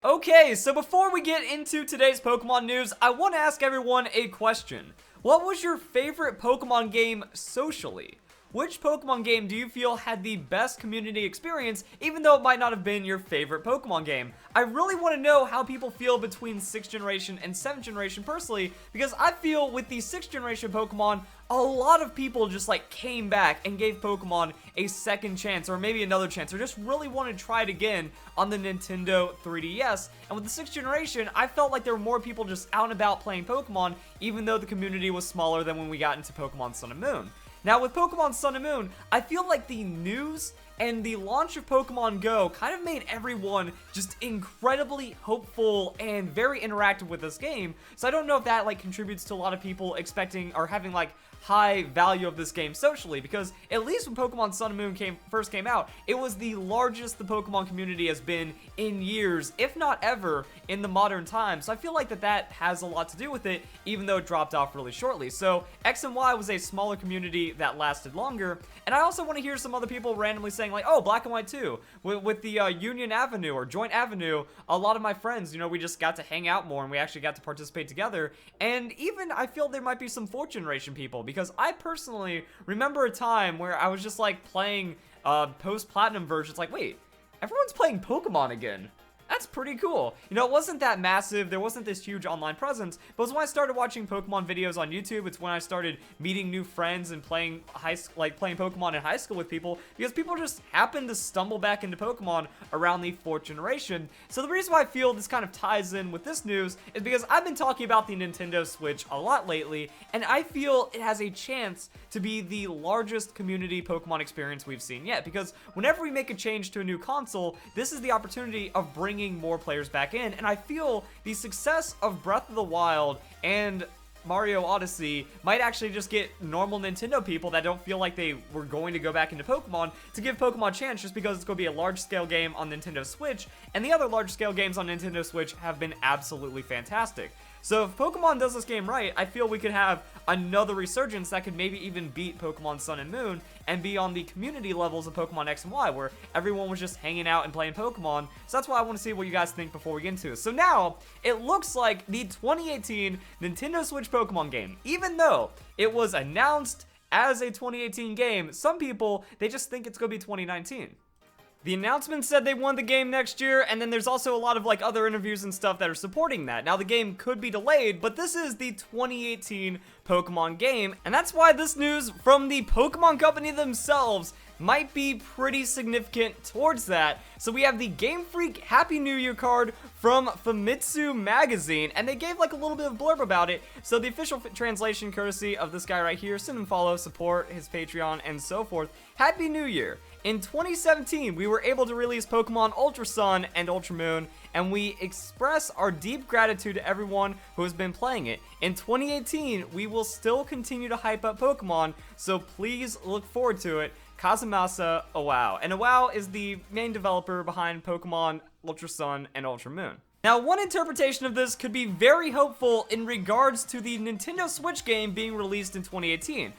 Okay, so before we get into today's Pokemon news, I want to ask everyone a question. What was your favorite Pokemon game socially? Which Pokemon game do you feel had the best community experience, even though it might not have been your favorite Pokemon game? I really want to know how people feel between 6th generation and 7th generation personally, because I feel with the 6th generation Pokemon, a lot of people just like came back and gave Pokemon a second chance, or maybe another chance, or just really wanted to try it again on the Nintendo 3DS. And with the 6th generation, I felt like there were more people just out and about playing Pokemon, even though the community was smaller than when we got into Pokemon Sun and Moon. Now, with Pokemon Sun and Moon, I feel like the news and the launch of Pokemon Go kind of made everyone just incredibly hopeful and very interactive with this game. So I don't know if that like contributes to a lot of people expecting or having like high value of this game socially, because at least when Pokemon Sun and Moon first came out, it was the largest the Pokemon community has been in years, if not ever, in the modern time. So I feel like that has a lot to do with it, even though it dropped off really shortly. So X and Y was a smaller community that lasted longer. And I also want to hear some other people randomly saying like, oh, Black and White 2, with the Union Avenue or Joint Avenue, a lot of my friends, we just got to hang out more and we actually got to participate together. And even I feel there might be some 4th generation people, because I personally remember a time where I was just like playing post-platinum versions, like, wait, everyone's playing Pokemon again. That's pretty cool. It wasn't that massive. There wasn't this huge online presence, but it was when I started watching Pokemon videos on YouTube. It's when I started meeting new friends and playing Pokemon in high school with people, because people just happened to stumble back into Pokemon around the 4th generation. So the reason why I feel this kind of ties in with this news is because I've been talking about the Nintendo Switch a lot lately, and I feel it has a chance to be the largest community Pokemon experience we've seen yet, because whenever we make a change to a new console, this is the opportunity of bringing more players back in. And I feel the success of Breath of the Wild and Mario Odyssey might actually just get normal Nintendo people that don't feel like they were going to go back into Pokemon to give Pokemon a chance, just because it's going to be a large-scale game on Nintendo Switch, and the other large-scale games on Nintendo Switch have been absolutely fantastic. So if Pokemon does this game right, I feel we could have another resurgence that could maybe even beat Pokemon Sun and Moon and be on the community levels of Pokemon X and Y, where everyone was just hanging out and playing Pokemon. So that's why I want to see what you guys think before we get into it. So now, it looks like the 2018 Nintendo Switch Pokemon game, even though it was announced as a 2018 game, some people, they just think it's going to be 2019. The announcement said they won the game next year, and then there's also a lot of like other interviews and stuff that are supporting that. Now the game could be delayed, but this is the 2018 Pokemon game, and that's why this news from the Pokemon Company themselves might be pretty significant towards that. So we have the Game Freak Happy New Year card from Famitsu magazine, and they gave like a little bit of blurb about it. So the official translation, courtesy of this guy right here, send him follow, support his Patreon, and so forth. Happy New Year. In 2017, we were able to release Pokemon Ultra Sun and Ultra Moon, and we express our deep gratitude to everyone who has been playing it. In 2018, we will still continue to hype up Pokemon, so please look forward to it. Kazumasa Iwao. And Iwao is the main developer behind Pokemon Ultra Sun and Ultra Moon. Now, one interpretation of this could be very hopeful in regards to the Nintendo Switch game being released in 2018.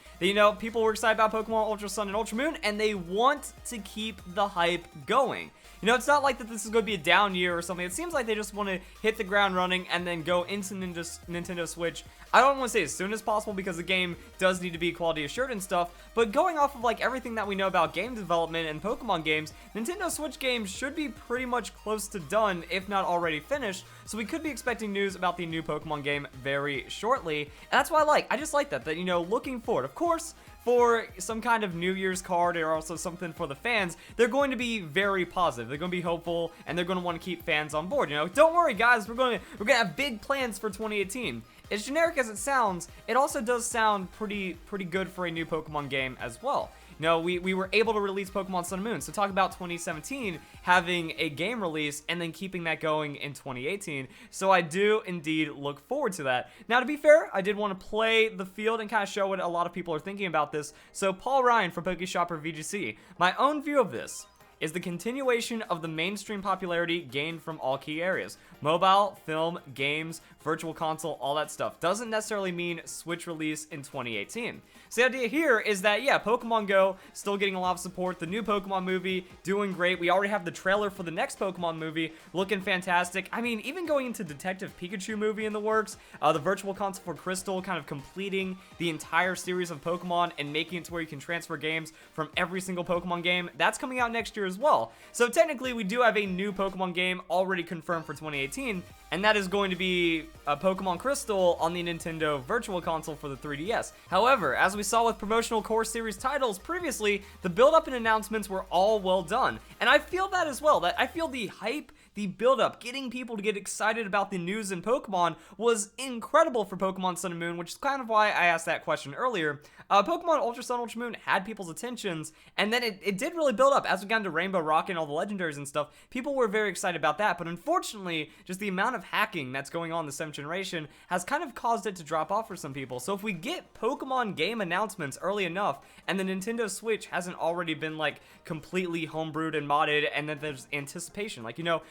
People were excited about Pokemon Ultra Sun and Ultra Moon, and they want to keep the hype going. It's not like that this is going to be a down year or something. It seems like they just want to hit the ground running and then go into Nintendo Switch. I don't want to say as soon as possible, because the game does need to be quality assured and stuff, but going off of like everything that we know about game development and Pokemon games, Nintendo Switch games should be pretty much close to done, if not already finished, so we could be expecting news about the new Pokemon game very shortly, and that's why I just like that, looking forward. Of course, for some kind of New Year's card or also something for the fans, they're going to be very positive. They're going to be hopeful, and they're going to want to keep fans on board. Don't worry, guys. We're going to have big plans for 2018. As generic as it sounds, it also does sound pretty good for a new Pokemon game as well. We were able to release Pokemon Sun and Moon, so talk about 2017 having a game release and then keeping that going in 2018. So I do indeed look forward to that. Now, to be fair, I did want to play the field and kind of show what a lot of people are thinking about this. So Paul Ryan from PokeShopper VGC, my own view of this. is the continuation of the mainstream popularity gained from all key areas. Mobile, film, games, virtual console, all that stuff. Doesn't necessarily mean Switch release in 2018. So the idea here is that, yeah, Pokemon Go still getting a lot of support. The new Pokemon movie doing great. We already have the trailer for the next Pokemon movie looking fantastic. I mean, even going into Detective Pikachu movie in the works, the virtual console for Crystal kind of completing the entire series of Pokemon and making it to where you can transfer games from every single Pokemon game. That's coming out next year as well. So technically, we do have a new Pokemon game already confirmed for 2018, and that is going to be Pokemon Crystal on the Nintendo Virtual Console for the 3DS. However, as we saw with promotional core series titles previously, the build-up and announcements were all well done. And I feel that as well, that I feel the hype, the build-up, getting people to get excited about the news in Pokemon was incredible for Pokemon Sun and Moon, which is kind of why I asked that question earlier. Pokemon Ultra Sun, Ultra Moon had people's attentions, and then it did really build up. As we got into Rainbow Rock and all the legendaries and stuff, people were very excited about that, but unfortunately, just the amount of hacking that's going on in the 7th generation has kind of caused it to drop off for some people. So if we get Pokemon game announcements early enough, and the Nintendo Switch hasn't already been like completely homebrewed and modded, and then there's anticipation, like, you know,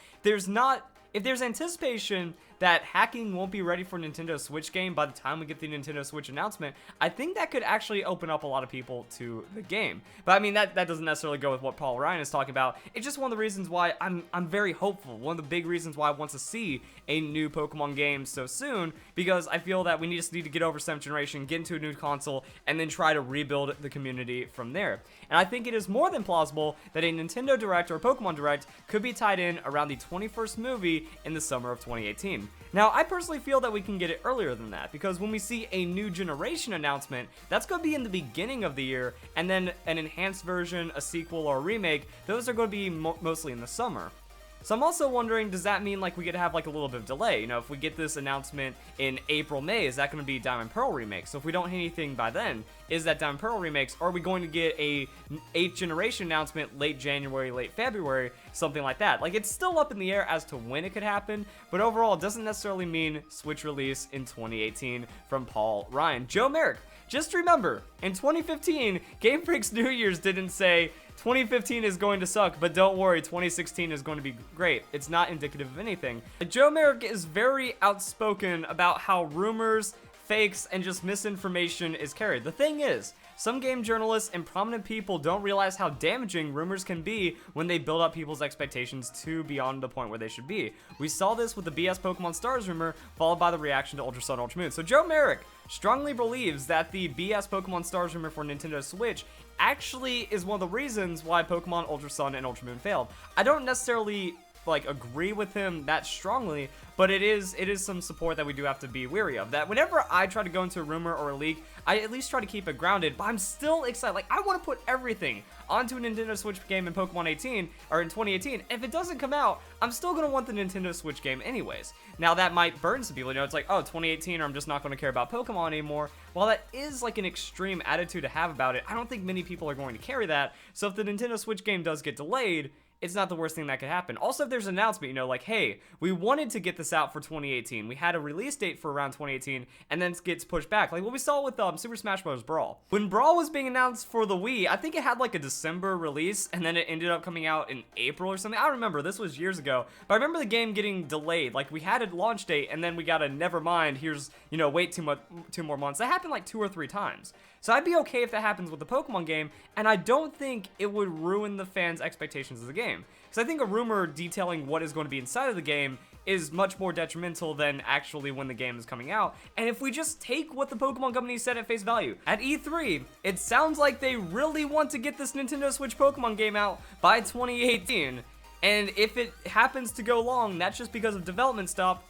if there's anticipation that hacking won't be ready for Nintendo Switch game by the time we get the Nintendo Switch announcement, I think that could actually open up a lot of people to the game. But I mean, that doesn't necessarily go with what Paul Ryan is talking about. It's just one of the reasons why I'm very hopeful. One of the big reasons why I want to see a new Pokemon game so soon, because I feel that we just need to get over 7th generation, get into a new console, and then try to rebuild the community from there. And I think it is more than plausible that a Nintendo Direct or Pokemon Direct could be tied in around the 21st movie in the summer of 2018. Now, I personally feel that we can get it earlier than that, because when we see a new generation announcement, that's going to be in the beginning of the year, and then an enhanced version, a sequel, or a remake, those are going to be mostly in the summer. So I'm also wondering, does that mean like we could have like a little bit of delay? You know, if we get this announcement in April, May, is that going to be Diamond Pearl remake? So if we don't hit anything by then, is that Diamond Pearl remakes? Or are we going to get a 8th generation announcement late January, late February, something like that? Like, it's still up in the air as to when it could happen, but overall, it doesn't necessarily mean Switch release in 2018 from Paul Ryan. Joe Merrick, just remember, in 2015, Game Freak's New Year's didn't say 2015 is going to suck, but don't worry, 2016 is going to be great. It's not indicative of anything. Joe Merrick is very outspoken about how rumors, fakes, and just misinformation is carried. The thing is, some game journalists and prominent people don't realize how damaging rumors can be when they build up people's expectations to beyond the point where they should be. We saw this with the BS Pokemon Stars rumor, followed by the reaction to Ultra Sun, Ultra Moon. So Joe Merrick strongly believes that the BS Pokemon Stars rumor for Nintendo Switch actually is one of the reasons why Pokemon Ultra Sun and Ultra Moon failed. I don't necessarily like agree with him that strongly, but it is some support that we do have to be wary of. That whenever I try to go into a rumor or a leak, I at least try to keep it grounded, but I'm still excited. Like, I want to put everything onto a Nintendo Switch game in Pokemon 18 or in 2018. If it doesn't come out, I'm still going to want the Nintendo Switch game anyways. Now, that might burn some people. You know, it's like, oh, 2018, or I'm just not going to care about Pokemon anymore. While that is like an extreme attitude to have about it, I don't think many people are going to carry that. So if the Nintendo Switch game does get delayed, it's not the worst thing that could happen. Also, if there's an announcement, you know, like, hey, we wanted to get this out for 2018. We had a release date for around 2018, and then it gets pushed back. Like what we saw with Super Smash Bros. Brawl. When Brawl was being announced for the Wii, I think it had like a December release, and then it ended up coming out in April or something. I don't remember. This was years ago. But I remember the game getting delayed. Like, we had a launch date, and then we got a never mind, here's, you know, wait 2 more months. That happened like 2 or 3 times. So I'd be okay if that happens with the Pokemon game, and I don't think it would ruin the fans' expectations of the game. Because I think a rumor detailing what is going to be inside of the game is much more detrimental than actually when the game is coming out. And if we just take what the Pokemon company said at face value, at E3, it sounds like they really want to get this Nintendo Switch Pokemon game out by 2018. And if it happens to go long, that's just because of development stuff,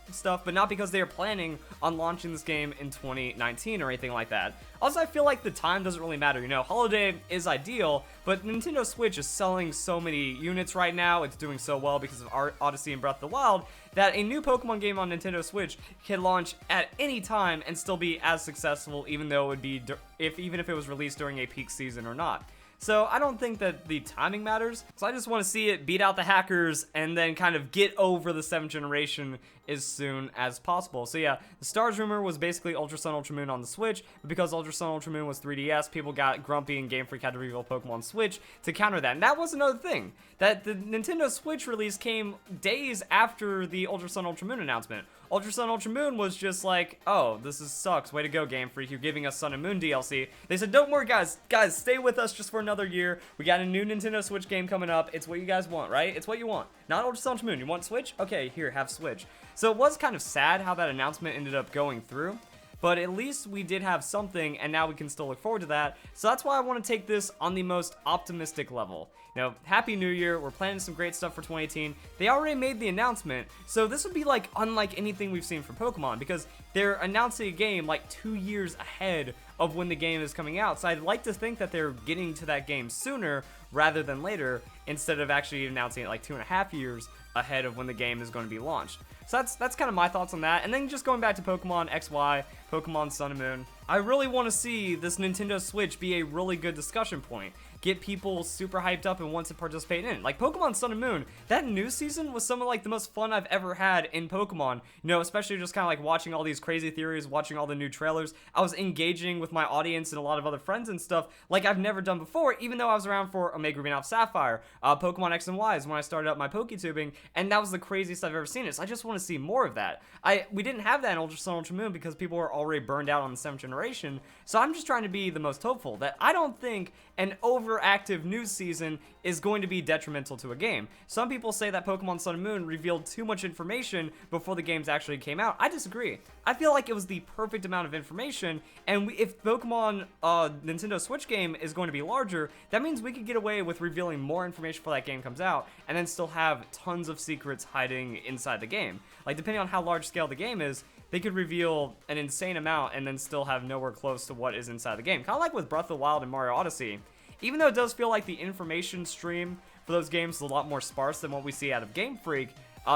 but not because they are planning on launching this game in 2019 or anything like that. Also, I feel like the time doesn't really matter. You know, holiday is ideal, but Nintendo Switch is selling so many units right now. It's doing so well because of Odyssey and Breath of the Wild that a new Pokemon game on Nintendo Switch can launch at any time and still be as successful, even though it would be even if it was released during a peak season or not. So I don't think that the timing matters. So I just want to see it beat out the hackers and then kind of get over the 7th generation as soon as possible. So yeah, the Stars rumor was basically Ultra Sun, Ultra Moon on the Switch, but because Ultra Sun, Ultra Moon was 3DS, people got grumpy and Game Freak had to reveal Pokemon Switch to counter that. And that was another thing, that the Nintendo Switch release came days after the Ultra Sun, Ultra Moon announcement. Ultra Sun, Ultra Moon was just like, oh, sucks. Way to go, Game Freak. You're giving us Sun and Moon DLC. They said, don't worry, guys. Guys, stay with us just for another year. We got a new Nintendo Switch game coming up. It's what you guys want, right? It's what you want. Not Ultra Sun, Ultra Moon. You want Switch? Okay, here, have Switch. So it was kind of sad how that announcement ended up going through. But at least we did have something, and now we can still look forward to that. So that's why I want to take this on the most optimistic level. You know, Happy New Year. We're planning some great stuff for 2018. They already made the announcement, so this would be like unlike anything we've seen from Pokemon, because they're announcing a game like 2 years ahead of when the game is coming out. So I'd like to think that they're getting to that game sooner rather than later, instead of actually announcing it like 2.5 years ahead of when the game is going to be launched. So that's kind of my thoughts on that. And then just going back to Pokemon XY, Pokemon Sun and Moon, I really want to see this Nintendo Switch be a really good discussion point. Get people super hyped up and want to participate in it. Like Pokemon Sun and Moon, that news season was some of like the most fun I've ever had in Pokemon. You know, especially just kind of like watching all these crazy theories, watching all the new trailers. I was engaging with my audience and a lot of other friends and stuff like I've never done before, even though I was around for Omega Ruby and Alpha Sapphire. Pokemon X and Y is when I started up my PokeTubing, and that was the craziest I've ever seen it. So I just want to see more of that. We didn't have that in Ultra Sun, Ultra Moon because people were already burned out on the 7th generation. So I'm just trying to be the most hopeful that I don't think an overactive news season is going to be detrimental to a game. Some people say that Pokemon Sun and Moon revealed too much information before the games actually came out. I disagree. I feel like it was the perfect amount of information, and if Pokemon Nintendo Switch game is going to be larger, that means we could get away with revealing more information before that game comes out, and then still have tons of secrets hiding inside the game. Like, depending on how large scale the game is, they could reveal an insane amount and then still have nowhere close to what is inside the game. Kind of like with Breath of the Wild and Mario Odyssey. Even though it does feel like the information stream for those games is a lot more sparse than what we see out of Game Freak,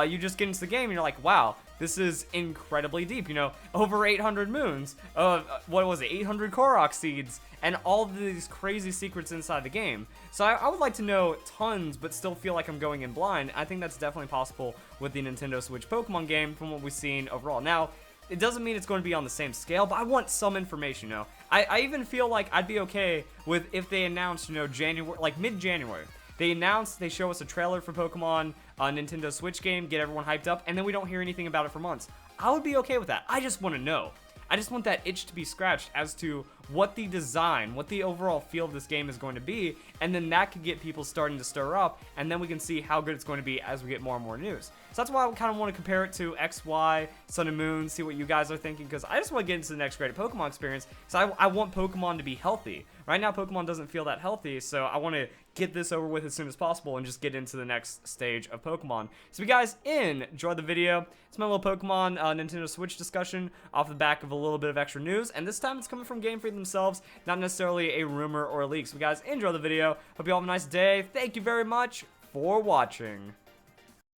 you just get into the game and you're like, wow, this is incredibly deep. You know, over 800 moons, what was it, 800 Korok seeds, and all of these crazy secrets inside the game. So I would like to know tons, but still feel like I'm going in blind. I think that's definitely possible with the Nintendo Switch Pokemon game from what we've seen overall. Now, it doesn't mean it's going to be on the same scale, but I want some information, you know. I even feel like I'd be okay with if they announced, you know, January, like mid-January. They show us a trailer for Pokemon Nintendo Switch game, get everyone hyped up, and then we don't hear anything about it for months. I would be okay with that. I just want to know. I just want that itch to be scratched as to what the design, what the overall feel of this game is going to be, and then that could get people starting to stir up, and then we can see how good it's going to be as we get more and more news. So that's why I kind of want to compare it to XY, Sun and Moon, see what you guys are thinking, because I just want to get into the next great Pokemon experience, because I want Pokemon to be healthy. Right now, Pokemon doesn't feel that healthy, so I want to get this over with as soon as possible and just get into the next stage of Pokemon. So if you guys enjoyed the video, it's my little Pokemon Nintendo Switch discussion off the back of a little bit of extra news, and this time it's coming from Game Freak themselves, not necessarily a rumor or a leak. So if you guys enjoy the video, hope you all have a nice day. Thank you very much for watching.